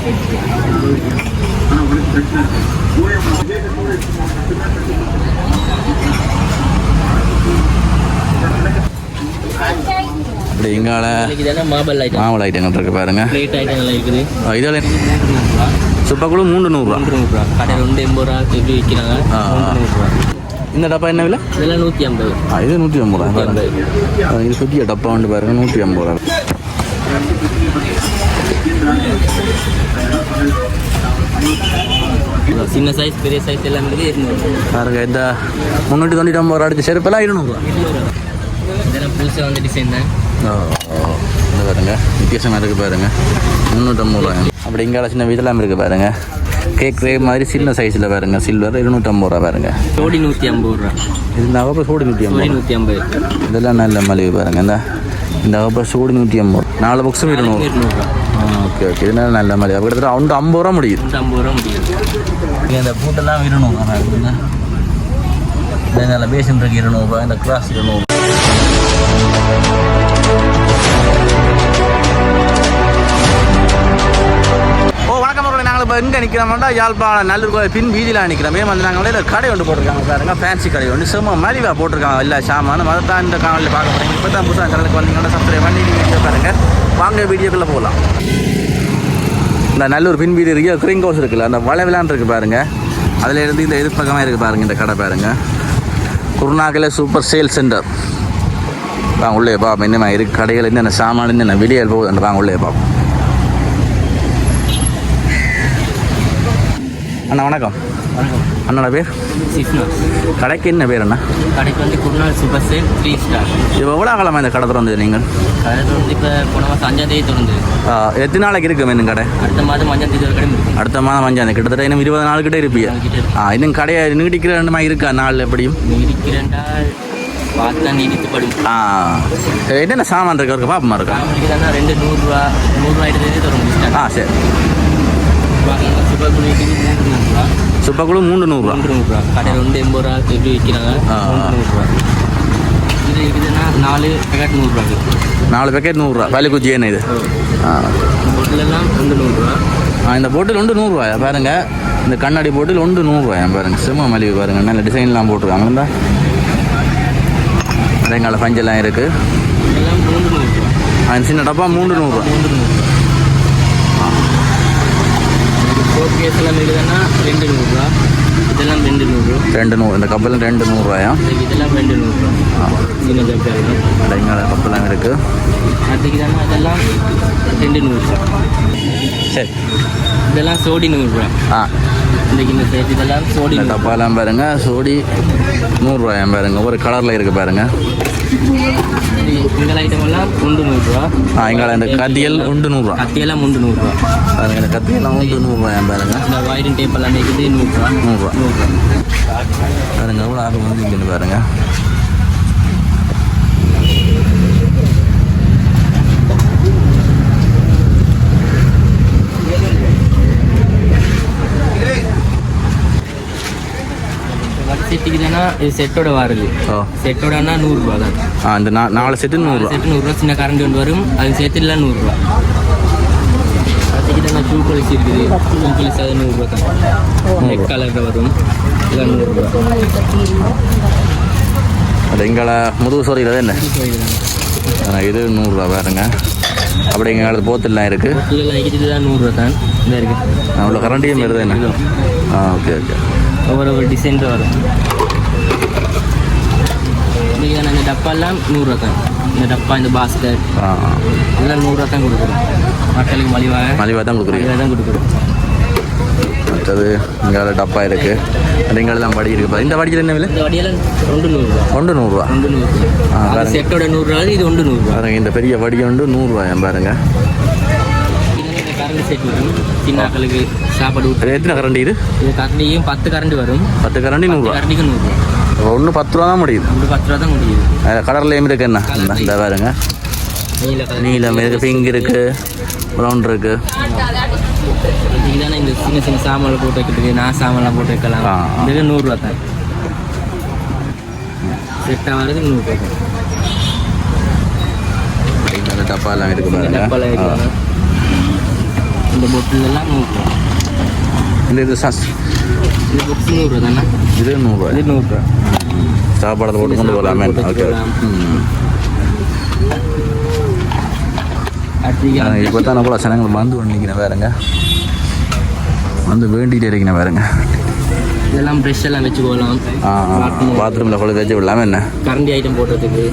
இப்படி இங்கால மாம்பழ ஐட்டங்கள் இருக்கு பாருங்க. இதில் சுப்பக்குழு 300 கடையில் 280 ரூபா எப்படி விற்கிறாங்க. இந்த டப்பா என்ன விலை? இதெல்லாம் 150. இது 150 ரூபா பாருங்க. இது சுற்றிய டப்பா வந்து பாருங்க 150 ரூபா. சின்ன சைஸ் பெரிய சைஸ் எல்லாம் பாருங்க. இந்த 399 ரூபா அடிச்சு செருப்பெல்லாம் 200 இதெல்லாம் புதுசாக வந்து டிசைன் தான். இந்த பாருங்க வித்தியாசமாக இருக்குது பாருங்க 350 ரூபாய். அப்படி இங்கே சின்ன இதெல்லாம் இருக்குது பாருங்க. கேக் ரே மாதிரி சின்ன சைஸில் பாருங்க சில்வர் 250 ரூபா பாருங்க. சோடி 150 ரூபா. இது இந்த வகுப்பு சோடி 150. இதெல்லாம் நல்ல மலிவு பாருங்க. இந்த வகுப்பு சோடி 150. 4 பாக்ஸும் 200. Okay okay. இதனால நல்ல மலிவு. கிட்டத்தட்ட 50 ரூபா முடியுது. 50 ரூபா முடியுது. இந்த பூட்டெல்லாம் 200. நல்ல பேசன் இருக்கு 200 ரூபா. இந்த கிளாஸ் 200. இப்போ எங்கே நிற்கிறோம்னா யாழ்ப்பாணம் நல்லூர் கோயில் பின் வீதியில் நிற்கிறோமே வந்து நாங்கள் வந்து கடை ஒன்று போட்டிருக்காங்க பாருங்க. ஃபேன்சி கடை ஒன்று சும்மா மலிவாக போட்டிருக்காங்க. எல்லா சாமானும் அதை தான் இந்த காணொலியில் பார்க்க போகிறீங்க. இப்போ தான் புதுசாக சேனலுக்கு வந்தீங்கன்னா சப்ஸ்கிரைப் பண்ணி வீடியோ பாருங்கள். வாங்க வீடியோக்குள்ளே போகலாம். இந்த நல்லூர் பின் வீதி இருக்கு கிரிங் ஹவுஸ் இருக்குல்ல அந்த வளைவிலான் இருக்குது பாருங்கள். அதில் இருந்து இந்த எதிர்ப்பக்கமாக இருக்குது பாருங்கள். இந்த கடை பாருங்கள் குருநாகல சூப்பர் சேல் சென்டர். வாங்க உள்ளே பார்ப்போம் என்னமா இருக்குது கடைகள் என்னென்ன சாமான் என்னென்ன வெளியே போகுது. வாங்க உள்ளே பார்ப்போம். அண்ணா வணக்கம். வணக்கம். அண்ணோட பேர் சிஃப்னா. கடைக்கு என்ன பேர் அண்ணா? கடைக்கு வந்து குருநாள் சூப்பர் சேல் 3 ஸ்டார். இப்போ எவ்வளோ காலமாக இந்த கடை திறந்தது நீங்கள்? கடை திறந்து இப்போ போன மாதம் 5ஆம் தேதி திறந்து. எத்தனை நாளைக்கு இருக்குது இந்த கடை? அடுத்த மாதம் 5ஆம் தேதி கடை இருக்குது. அடுத்த மாதம் 5ஆம் தேதி கிட்டத்தட்ட இன்னும் 20 நாள் கிட்டே இருப்பீங்க. இன்னும் கடையை நீடிக்கிற ரெண்டுமா இருக்கா நாள் எப்படியும்? நீடிக்கிறேன்டால் பார்த்தா நீடித்துப்படும். என்னென்ன சாமான் இருக்கு பாப்பமா இருக்கா? 2 100 ரூபா 100 ரூபா எடுத்து தரும். சரி. சுப்பக்குழு 300 ரூபா. சுப்பக்குழு 300 ரூபா. கடையில் 280 ரூபா எப்படி விற்கிறாங்க. 300 ரூபா. இது இருக்குதுன்னா 4 பேக்கெட் 100 ரூபா. 4 பேக்கெட் 100 ரூபா. வேலை குச்சி என்ன இது? பொட்டிலெல்லாம் 100 ரூபா. இந்த போட்டில் 100 ரூபாயா பாருங்க. இந்த கண்ணாடி போட்டில் 100 ரூபாயா பாருங்க. சும்மா மலிவு பாருங்க. நல்ல டிசைன்லாம் போட்டிருக்காங்க. அரைங்கால பஞ்செல்லாம் இருக்குது. எல்லாம் 300 ரூபா. சின்ன டப்பா 300 ரூபா. சோப் கேஸ் எல்லாம் இருக்குதுன்னா 200 ரூபா. இதெல்லாம் 200 ரூபா. 200. இந்த கப்பல் 200 ரூபாயா? இதெல்லாம் 200 ரூபா. சின்ன ஜப்பாங்க அரைங்கால கப்பெல்லாம் இருக்குது. அதுக்கு தானே அதெல்லாம் 200 ரூபா. சரி. இதெல்லாம் சோடி 100 ரூபா. இந்த சேர்த்து இதெல்லாம் சோடி டப்பாலாம் பாருங்க. சோடி 100 ரூபாயா பாருங்க. ஒரு கலரில் இருக்குது பாருங்க. இந்த ஐட்டம் எல்லாம் 100 ரூபா. எங்களை இந்த கத்தியல் 100 ரூபா. கத்தியெல்லாம் 100 ரூபா பாருங்க. இந்த கத்தியெல்லாம் 100 ரூபாயா பாருங்க. இந்த வயரின் டேப் எல்லாம் இருக்குது 100 ரூபா. பாருங்க எவ்வளோ ஆகும் வந்து இங்கே பாருங்க. செட்டுக்கு தானே இது செட்டோட வருது. செட்டோடனா 100 ரூபா தான். இந்த 4 செட்டு 100 ரூபா. செட்டு 100 ரூபா. சின்ன கரண்ட் ஒன்று வரும். அது சேர்த்துலாம் 100 ரூபா. அதுக்கு தானே ஷூ பாலிசி இருக்குது. ஷூ பாலிசி அது 100 ரூபா தான். நெக் கலரில் வரும். இதெல்லாம் 100 ரூபா. அது எங்களை முதுகு சோறியில் என்ன இது 100 ரூபா பாருங்க. அப்படி எங்கள் போத்தெல்லாம் இருக்குது. இதெல்லாம் 100 ரூபா தான். இந்த இருக்குது. அவ்வளோ கரண்டியும் வருது என்ன? Okay okay. ஒவ்வொரு டிசைனில் வரும். இன்றைக்கி இந்த டப்பாலாம் 100 ரூபா தான். இந்த டப்பா இந்த பாஸ்கெட் இதெல்லாம் 100 ரூபா தான் கொடுக்குறோம். மக்களுக்கு மலிவாக தான் கொடுக்குறீங்க. தான் கொடுக்குறோம். மற்றது இங்கே டப்பா இருக்குது. எங்களெல்லாம் வடி இருக்குது. இந்த வடியில் என்ன விலை? இந்த வடியெல்லாம் 100 ரூபா. 100 ரூபா. செட்டோட 100 ரூபா. இது 100 ரூபா. பாருங்க. இந்த பெரிய வடி 100 ரூபாயா பாருங்க. கரண்ட் செட் வரும். சின்ன ஆக்களுக்கு சாப்பாடு எத்தனை கரண்டி இது? கரண்டியும் 10 கரண்டி வரும். 10 கரண்டி 100 ரூபா. கரண்டிக்கு 100 ரூபா. ஒன்று 10 ரூபா தான் முடியுது. 10 ரூபா தான் முடியுது. கடல்லையும் இருக்கு என்ன? இந்த பாருங்க. நீலம் இருக்குது, பிங்க் இருக்குது, ப்ரௌன் இருக்குது. இதுதானே இந்த சின்ன சின்ன சாமான் போட்டு வைக்கிறதுக்கு. நான் சாமான்லாம் போட்டு வைக்கலாம். இது 100 ரூபா தான். செட்டாக வர்றது 100 ரூபா தான். டப்பாலாம் இருக்குது பாருங்க. டப்பாலாம் இருக்குது. இந்த பொட்டில் எல்லாம் 100 ரூபா. இது சாஸ் இது பொக்ஸ் 100 ரூபா தானே. இது 100 ரூபா. இது 100 ரூபா. சாப்பாடு போட்டு கொண்டு போகலாமே. ஓகே. இப்போ தான் நம்மள சனங்கள் வந்து நிற்கிறேன் வேறுங்க, வந்து வேண்டிகிட்டே இருக்கிறேன் வேறுங்க. இதெல்லாம் ப்ரெஷ் எல்லாம் வச்சு போகலாம். பாத்ரூமில் கூட வச்சு விடலாமே என்ன கரண்டி ஐட்டம் போட்டதுக்கு.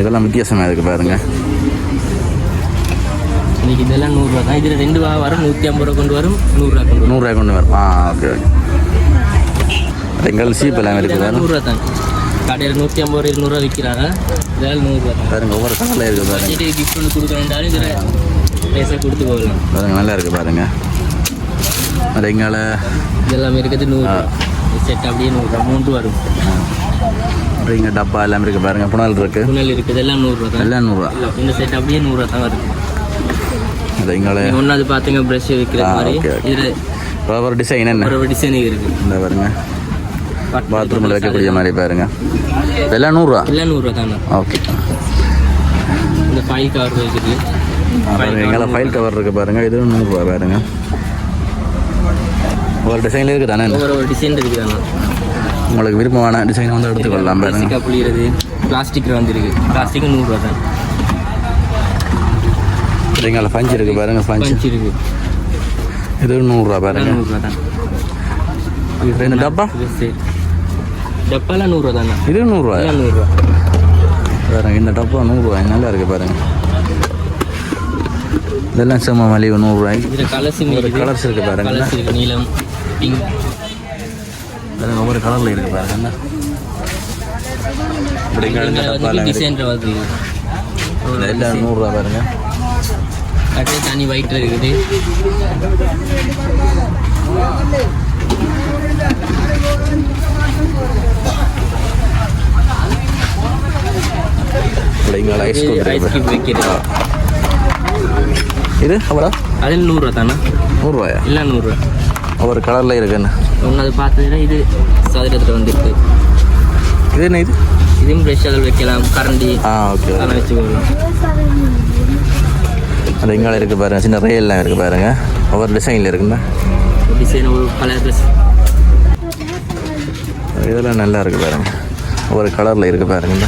இதெல்லாம் வித்தியாசமாக இருக்குது பாருங்க. இன்னைக்கு இதெல்லாம் 100 ரூபா தான். இதில் 2 வரும், 150 ரூபா கொண்டு வரும், 100 ரூபா கொண்டு வரும். 100 ரூபாய் கொண்டு வரும். Okay okay. எங்கள் சீப் எல்லாம் இருக்குது. 100 ரூபா தான். கடையில் 150 ரூபா 200 ரூபா விற்கிறாங்க. இதெல்லாம் 100 ரூபா தான் பாருங்க. ஒவ்வொரு கடையில் இருக்குது பாருங்க. கிஃப்ட் ஒன்று கொடுக்கணுன்றாலும் இதில் பைசா கொடுத்து போகலாம் பாருங்க. நல்லா இருக்குது பாருங்க. அது எங்கால இதெல்லாம் இருக்குது 100 ரூபா. செட் அப்படியே 100 ரூபா 3 வரும். இங்கே டப்பா எல்லாம் இருக்குது பாருங்க. புனல் இருக்குது. புனல் இருக்குது. எல்லாம் 100 ரூபா தான். எல்லாம் 100 ரூபா. இந்த செட் அப்படியே 100 ரூபா தான் வருது. அது எங்கால ஒன்றாவது பார்த்துங்க ப்ரஷ் வைக்கிற மாதிரி. இதில் ஒரு டிசைன் என்ன ஒரு டிசைனிங் இருக்குது. இந்த பாருங்க. பாத்ரூமில் வைக்கக்கூடிய மாதிரி பாருங்க. எல்லாம் 100 ரூபா. எல்லாம் 100 ரூபா தானே. ஓகே. இந்த ஃபைல் கவர் இருக்குது. எங்களை ஃபைல் கவர் இருக்குது பாருங்க. இது 100 ரூபா பாருங்க. ஒரு டிசைனில் இருக்குது தானே. ஒரு டிசைன் இருக்குது தானே. உங்களுக்கு விருப்பமான டிசைன் வந்து எடுத்துக்கொள்ளலாம் பாருங்க. புளியறது பிளாஸ்டிக் வந்துருக்கு. பிளாஸ்டிக் 100 ரூபா தான். எங்களை பஞ்சு இருக்குது பாருங்க. பஞ்சு இருக்குது. இது 100 ரூபா பாருங்க. 100 ரூபா தான். இந்த டப்பா டப்பாலாம் 100 ரூபா தானே. இது 100 ரூபா. 100 ரூபா பாருங்க. இந்த டப்பா 100 ரூபா. நல்லா இருக்குது பாருங்க. இதெல்லாம் செம்ம மலிவு 100 ரூபாய்க்கு. இதில் கலர்ஸ் இருக்குது பாருங்க. கலர்ஸ் இருக்குது. நீலம், பிங்க், ஒவ்வொரு கலரில் இருக்குது பாருங்க. டிசைன் வருது. எல்லாம் 100 ரூபா பாருங்க. அதே தனி ஒயிட் இருக்குது. ஐஸ்கிரீம் வைக்கிறது. இது அவ்வளோ அதில் 100 ரூபா தானே. 100 ரூபாயா. எல்லாம் 100 ரூபா. ஒவ்வொரு கலரில் இருக்குன்னு ஒன்றாவது பார்த்ததுன்னா இது சதுரத்தில் வந்துருக்கு. இது என்ன இது? இதுவும் ப்ரெஷ் அதில் வைக்கலாம். கரண்டி ஓகே அதெல்லாம் வச்சு போகலாம். அது எங்கால இருக்குது பாருங்க. சின்ன ரயில்லாம் இருக்குது பாருங்க. ஒவ்வொரு டிசைனில் இருக்குண்ணா. டிசைன் ஒரு கலர் ட்ரெஸ். இதெல்லாம் நல்லா இருக்குது பாருங்க. ஒவ்வொரு கலரில் இருக்குது பாருங்க.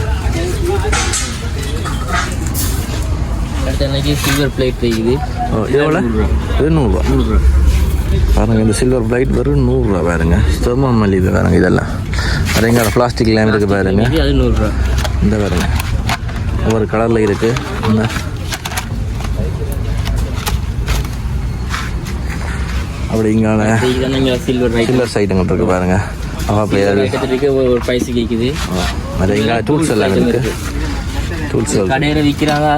அடுத்த அன்னைக்கு சில்வர் பிளேட் இருக்குது. இது எவ்வளோ? இது 100 ரூபா. 100 ரூபா பாருங்க. இந்த சில்வர் பிளேட் வெறும் 100 ரூபா பாருங்க. செம்ம மலிவு பாருங்க. இதெல்லாம் அது எங்கால பிளாஸ்டிக் லேம் இருக்குது பாருங்க. அது 100 ரூபா. இந்த பாருங்க. ஒவ்வொரு கலரில் இருக்குது. இந்த அப்படி இங்கால சில்வர் சைட்டுங்க இருக்குது பாருங்க. ஒரு பைசு கேட்குது. அது எங்கால டூல்ஸ் எல்லாம் இருக்குது. டூல்ஸ் கடையில் விற்கிறாங்க.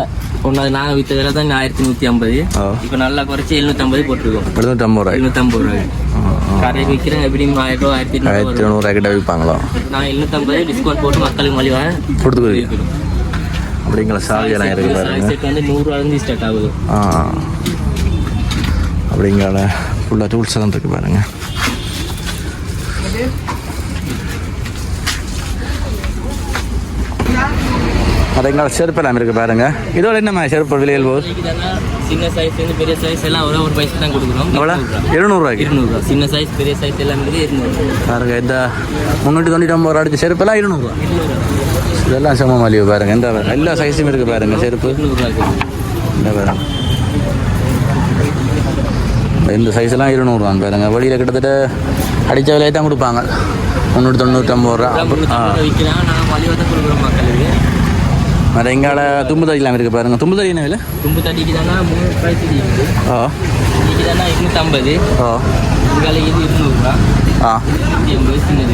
ஒன்றாவது நாங்கள் விற்ற விலை தான் 1150. இப்போ நல்லா குறைச்சி 750 போட்டிருக்கோம். 750 ரூபாய். 750 ரூபாய் கடையில் விற்கிறேன். எப்படியும் 1000 ரூபா 1200 கிட்ட விற்பாங்களோ. நான் 750 டிஸ்கவுண்ட் போட்டு மக்களுக்கு மலிவாக கொடுத்துருக்கீங்க. அப்படிங்கிற சாவியெல்லாம் இருக்குது பாருங்க. செட் வந்து 100 ரூபாயிலேருந்து ஸ்டார்ட் ஆகுது. அப்படிங்கிற ஃபுல்லாக டூல்ஸ் எல்லாம் இருக்குது பாருங்க. அதுங்களா செருப்பு எல்லாம் இருக்குது பாருங்க. இதோட என்ன மாதிரி செருப்பு விலையில் போகுது? சின்ன சைஸ்லேருந்து பெரிய சைஸ் எல்லாம் ஒரு பைசா தான் கொடுக்குறோம். எவ்வளோ? 200 ரூபாய்க்கு. 200 ரூபா. சின்ன சைஸ் பெரிய சைஸ் எல்லாம் இருக்குது 200 பாருங்க. இந்த 399 ரூபா அடிச்ச செருப்பெல்லாம் 200 ரூபா. இதெல்லாம் செம்ம மலிவு பாருங்க. இந்த எல்லா சைஸும் இருக்குது பாருங்க. செருப்பு 200 ரூபாய்க்கு. இந்த பாருங்க. இந்த சைஸ்லாம் 200 ரூபான்னு பாருங்க. வெளியில் கிட்டத்தட்ட அடித்த விலையை தான் கொடுப்பாங்க. 395 ரூபா. விற்கிறாங்க. நாங்கள் மலிவாக தான் கொடுக்குறோம் மக்களுக்கு. வேறு எங்கால தும்பு தடிலாம் இருக்குது பாருங்க. தும்பு தடி என்ன விலை? தும்பு தடிக்கு தானே 3 ப்ரைஸ் இருக்குது. இன்னைக்கு தானே 250. இதுக்கால இது 200 ரூபா. 280 சின்னது.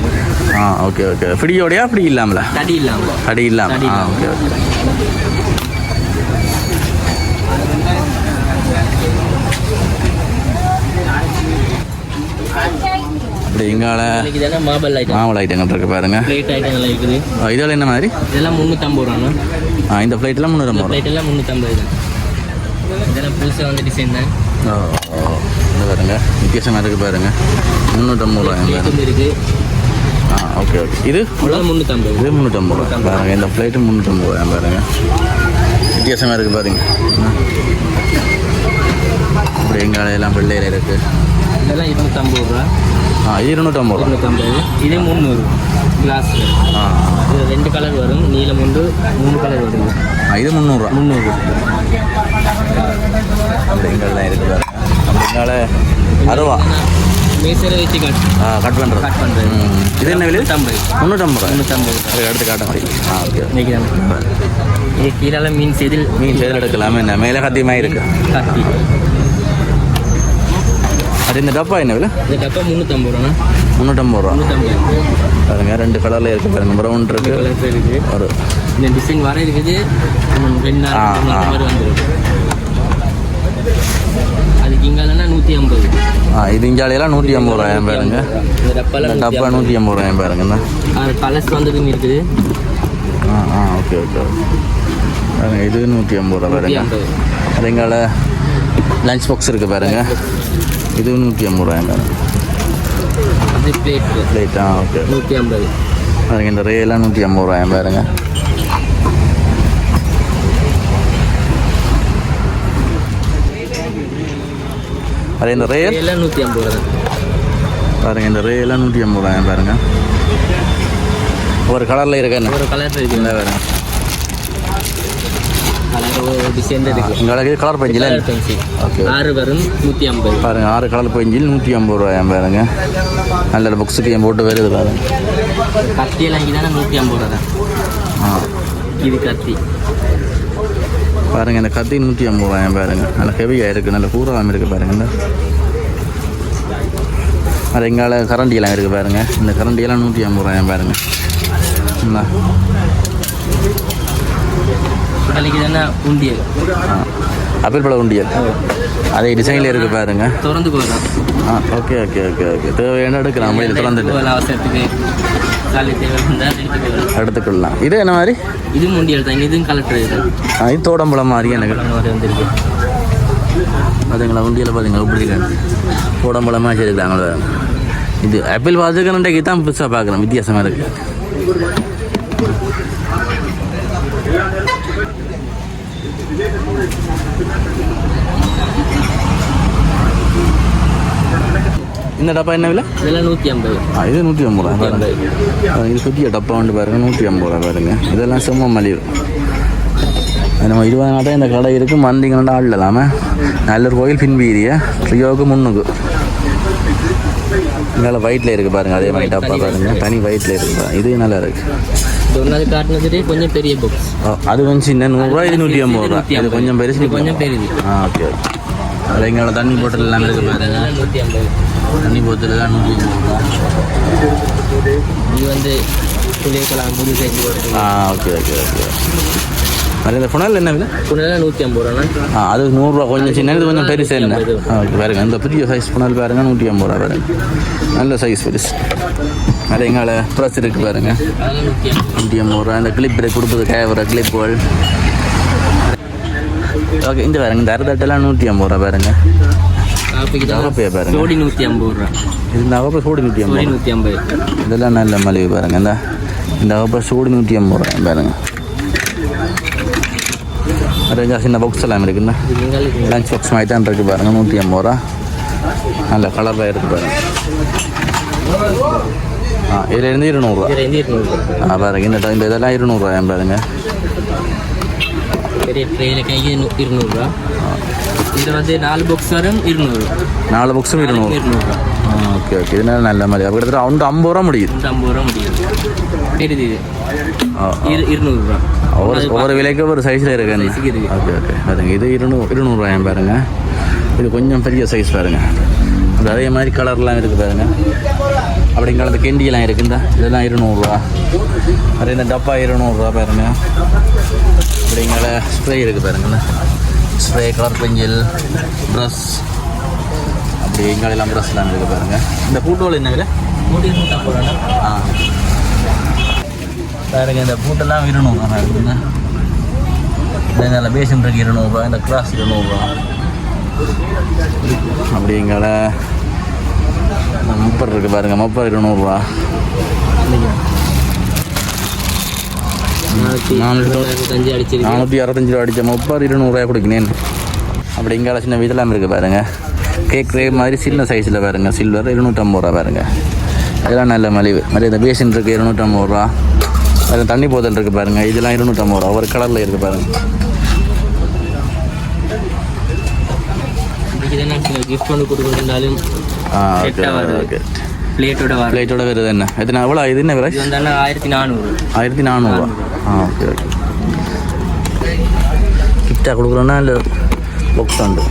Okay okay. ஃப்ரீயோடையா? ஃப்ரீ இல்லாமல? தடி இல்லாமல். தடி இல்லாமல். Okay okay. இப்படி எங்கால மார்பிள் ஐட்டங்கள் இருக்குது பாருங்க. பிளேட் ஐட்டங்கள் இருக்குது. இதெல்லாம் என்ன மாதிரி? இதெல்லாம் 350 ரூபாண்ணா. இந்த பிளேட்லாம் 350. பிளேட் எல்லாம் 350 தான். இதெல்லாம் புதுசாக வந்து டிசைன் தான். இந்த பாருங்க. வித்தியாசமாக இருக்குது பாருங்க. 350 ரூபாய் இருக்குது. Okay okay. இது 350. இது 350 ரூபா பாருங்க. இந்த பிளேட்டு 350 ரூபாய் பாருங்க. வித்தியாசமாக இருக்குது பாருங்க. இப்படி எங்கள் எல்லாம் வெள்ளையில் இருக்குது. இதெல்லாம் 250 ரூபா. இது 250 ரூபா. 250. இது 300 கிளாஸில். இது 2 கலர் வரும், நீலம் உண்டு, 3 கலர் வரும். இது 300 ரூபா. 300. அப்படி எங்கள்லாம் இருக்குது. அப்படிங்கால அருவா மேசரை வச்சு கட் பண்ணுறது. இது என்ன விலை? 350 ரூபா. 350. அது எடுத்து காட்ட முடியும். ஓகே. இது கீழே மீன் செய்தல் எடுக்கலாமே. என்ன மேலே கத்தியமாக இருக்குது கத்தி. அது இந்த டப்பா என்ன விலை? இந்த டப்பா 350 ரூபா. 350 ரூபா. 350. பாருங்க 2 கலரில் இருக்குது பாருங்க. ப்ரௌன் இருக்குது. ஒரு இந்த டிசைன் வர இருக்குது. 2 நாள் மாதிரி வந்துருக்கு. அதுக்கு இங்காலன்னா 150. இது இஞ்சாலையெல்லாம் 150 ரூபாய் பாருங்க. இந்த டப்பா 150 ரூபாய் பாருங்கண்ணா. கலர்ஸ் வந்ததும் இருக்குது. Okay okay. இது 150 ரூபா பாருங்க. அது எங்கால லஞ்ச் பாக்ஸ் இருக்குது பாருங்க. இது 150 ரூபாய் பாருங்க. இது பிளேட். ஓகே 150. பாருங்க இந்த ரேலாம் 150 ரூபாய் பாருங்க. அது இந்த ரேல் 150 ரூபா பாருங்க. இந்த ரேலாம் 150 ரூபாய் பாருங்க. ஒரு கலரில் இருக்கேன். ஒரு கலர் இருக்குல்ல பாருங்க. கலர் டிசைன் இருக்குது. உங்களுக்கு கலர் பெஞ்சில் ஓகே 6 வரும் 150 பாருங்க. 6 கலர் பெஞ்சில் 150 ரூபாய் பாருங்க. நல்ல புக்ஸுக்கு என் போட்டு வருது பாருங்க. கத்தியெல்லாம் இங்கே தானே 150 ரூபா தான். இது கத்தி பாருங்க. இந்த கத்தி 150 ரூபாய் பாருங்க. நல்ல ஹெவியாக இருக்குது. நல்ல கூறாமல் இருக்குது பாருங்க. அது எங்கால கரண்டியெல்லாம் இருக்குது பாருங்க. இந்த கரண்டியெல்லாம் 150 ரூபாய் பாருங்க. உண்டியல் ஆப்பிள் பழ உண்டியல். அதே டிசைனில் இருக்குது பாருங்க. திறந்து போகலாம். Okay okay okay okay. தேவையான எடுக்கலாம். மொழியில் திறந்துட்டு அவசரத்துக்கு எடுத்துக்கொள்ளலாம். இது என்ன மாதிரி? இது முண்டியல் தான். இதுவும் கலெக்டர். இது தோடம்பழம் மாதிரி எனக்கு வந்துருக்கு. அதுங்களா உண்டியில் பார்த்தீங்களா இப்படி இருக்காங்க. தோடம்பழமாக வச்சுருக்காங்களோ. இது ஆப்பிள் பார்த்துக்கணுன்றைக்கு தான் புதுசாக பார்க்குறேன். வித்தியாசமாக இருக்குது. இந்த டப்பா என்ன விலை? இதெல்லாம் 150. இது 150 ரூபா பாருங்க. இது பெரிய டப்பா வந்து பாருங்க 150 ரூபா பாருங்க. இதெல்லாம் செம்ம மலிவு. நம்ம 20 நாள் தான் இந்த கடை இருக்குது. மந்திங்கன்னு ஆள் இல்லாமல் நல்லூர் கோயில் பின்பீதியை ரியோவுக்கு முன்னுக்கு இங்கே ஒயிட்டில் இருக்குது பாருங்கள். அதே மாதிரி டப்பா பாருங்கள். தனி ஒயிட்டில் இருக்குது. இது நல்லா இருக்குது. காட்டினதுலேயே கொஞ்சம் பெரிய பாக்ஸ். அது கொஞ்சம் சின்ன 100 ரூபா. இது 150 ரூபா. இது கொஞ்சம் பெருசு. கொஞ்சம் பெருது. ஓகே. அதில் எங்களோட தண்ணி போட்டல் எல்லாமே இருக்குது பாருங்க. 150. தண்ணி போத்தல் தான் 150 ரூபா. இது வந்து புளியக்கலாம் புது சைஸ். Okay okay okay. அது இந்த புனல் என்ன விலை? புனல் 150 ரூபா. அது 100 ரூபா. கொஞ்சம் சின்ன இது கொஞ்சம் பெருசு என்ன. ஓகே பாருங்க. இந்த பெரிய சைஸ் புனல் பாருங்க 150 ரூபா பாருங்க. நல்ல சைஸ் பெருசு. அது எங்களை ப்ரெஸ் இருக்குது பாருங்க 150 ரூபா. இந்த கிளிப் கொடுப்பது கேவர கிளிப்புகள். ஓகே. இந்த பாருங்க. இந்த அரைத்தட்டெல்லாம் 150 ரூபா பாருங்க. நகப்பையா பாருங்க. சோடி 150 ரூபா. இது நகப்பை சோடி 150. இதெல்லாம் நல்ல மலிவு பாருங்க. இந்த நகப்பை சோடி 150 ரூபா பாருங்க. அது சின்ன பாக்ஸ் எல்லாம் இருக்குண்ணா. லஞ்ச் பாக்ஸ் மாதிரி தான் இருக்குது பாருங்க. 150 ரூபா. நல்ல கலராக இருக்குது பாருங்க. இதுலேருந்து 200 ரூபா பாருங்க. இந்த இதெல்லாம் 200 ரூபா பாருங்க. பெரிய ட்ரெயினில் கைக்கு 200 ரூபா. இதில் வந்து 4 பாக்ஸ் வரும் 200. 4 பாக்ஸும் 200 ரூபா. Okay okay. இதனால நல்ல மாதிரி கிட்டத்தட்ட 50 ரூபா முடியுது. 50 ரூபா முடியுது. தெரியுது. இது 200 ரூபா. ஒவ்வொரு விலைக்கு ஒரு சைஸில் இருக்குன்னு. Okay okay. பாருங்க. இது 200 ரூபா பாருங்க. இது கொஞ்சம் பெரிய சைஸ் பாருங்க. அது அதே மாதிரி கலர்லாம் இருக்குது பாருங்க. அப்படிங்கிற அந்த கெண்டியெல்லாம் இருக்குந்தா. இதெல்லாம் 200 ரூபா. அதே இந்த டப்பா 200 ரூபா பாருங்க. அப்படிங்கிற ஸ்ப்ரே இருக்குது பாருங்கண்ணா. ஸ்ப்ரே, கலர் பென்சில், ப்ரஷ், அப்படி எங்கெல்லாம் ப்ரஷ்லாம் இருக்குது பாருங்க. இந்த பூட்டோல் என்ன விலை? பாருங்க. இந்த பூட்டெல்லாம் 200 ரூபா இருக்குதுங்க. இந்த பேஷன் இருக்கு 200 ரூபா. இந்த கிராஸ் 200 ரூபா. அப்படி எங்களை முப்பர் இருக்குது பாருங்க. முப்பர் 200 ரூபா. 465 ரூபா அடித்த முப்பர் 200 ரூபாய் கொடுக்கினேன். அப்படி இங்கே சின்ன இதெல்லாம் இருக்குது பாருங்க. கேக் ரே மாதிரி சின்ன சைஸில் பாருங்க. சில்வர் 250 ரூபா பாருங்க. இதெல்லாம் நல்ல மலிவு. மாதிரி இந்த பேசின் இருக்குது 250 ரூபா. அதில் தண்ணி போதல் இருக்குது பாருங்க. இதெல்லாம் 250 ரூபா. ஒரு கலரில் இருக்குது பாருங்க. கிஃப்ட் ஒன்று கொடுக்குறதுனாலும் ஓகே. பிளேட்டோட வருது என்ன? எத்தனை எவ்வளோ இது என்ன விலை? 1400. 1400 ரூபா. ஓகே. கிஃப்டாக கொடுக்குறோன்னா இல்லை பாக்ஸ் உண்டு.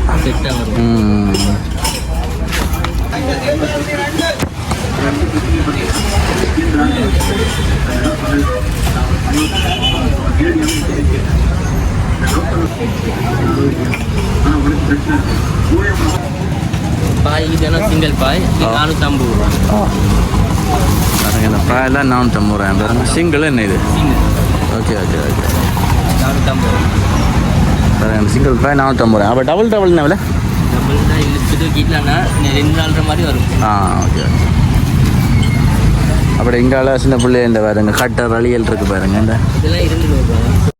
பாய் இதெல்லாம் சிங்கிள் பாய் 450 ரூபா. இந்த பாயெல்லாம் 450 ரூபா பாருங்க. சிங்கிள் என்ன இது? ஓகே 450 பாருங்க. சிங்கிள் பாய் 450 ரூபா. அப்போ டபுள் என்ன விலை? டபுள் தான் இழுத்துட்டு கீழேனா 2 மாதிரி வரும். ஓகே. அப்படி இங்கால சின்ன பிள்ளை இந்த பாருங்க கட்டர் வழியல் இருக்குது பாருங்க. இந்த இதெல்லாம் 200